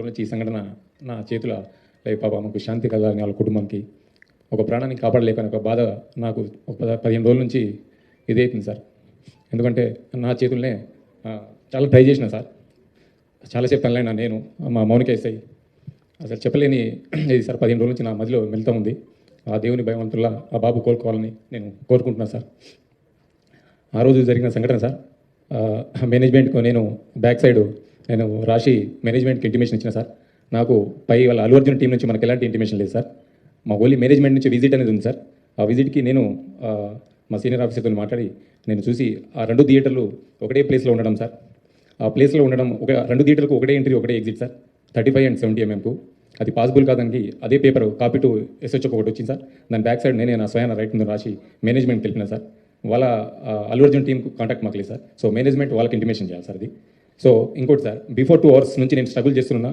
నుంచి ఈ సంఘటన నా చేతుల లైక్ పాప మాకు శాంతి కలగాలని వాళ్ళ కుటుంబానికి ఒక ప్రాణాన్ని కాపాడలేకని ఒక బాధ నాకు ఒక 15 రోజుల నుంచి ఇదే అవుతుంది సార్. ఎందుకంటే నా చేతుల్నే చాలా ట్రై చేసిన సార్, చాలాసేపు తనలైనా నేను మా మౌనిక ఎస్ఐ అసలు చెప్పలేని ఇది సార్. 15 రోజుల నుంచి నా మదిలో మెలుతా ఉంది. ఆ దేవుని భయవంతుల్లా ఆ బాబు కోలుకోవాలని నేను కోరుకుంటున్నాను సార్. ఆ రోజు జరిగిన సంఘటన సార్, మేనేజ్మెంట్కు నేను బ్యాక్ సైడ్ నేను రాసి మేనేజ్మెంట్కి ఇంటిమేషన్ ఇచ్చిన సార్. నాకు పై వాళ్ళ అల్లు అర్జున్ టీం నుంచి మనకు ఎలాంటి ఇంటిమేషన్ లేదు సార్. మా ఓన్లీ మేనేజ్మెంట్ నుంచి విజిట్ అనేది ఉంది సార్. ఆ విజిట్కి నేను మా సీనియర్ ఆఫీసర్తో మాట్లాడి నేను చూసి ఆ 2 థియేటర్లు ఒకటే ప్లేస్లో ఉండడం సార్. ఆ ప్లేస్లో ఉండడం ఒక 2 థియేటర్లకు ఒకటే ఎంట్రీ ఒకటే ఎగ్జిట్ సార్. 35 and 70 mm అది పాసిబుల్ కాదానికి అదే పేపర్ కాపీ టు SHO ఒకటి వచ్చింది సార్. దాని బ్యాక్ సైడ్ నేను నా స్వయాన రైట్ ముందు రాసి మేనేజ్మెంట్కి తెలిపిన సార్. వాళ్ళ అల్లు అర్జున్ టీంకు కాంటాక్ట్ మాకు లేదు సార్. సో మేనేజ్మెంట్ వాళ్ళకి ఇంటిమేషన్ చేయాలి సార్ అది. సో ఇంకోటి సార్, బిఫోర్ 2 hours నుంచి నేను స్ట్రగుల్ చేస్తున్నా.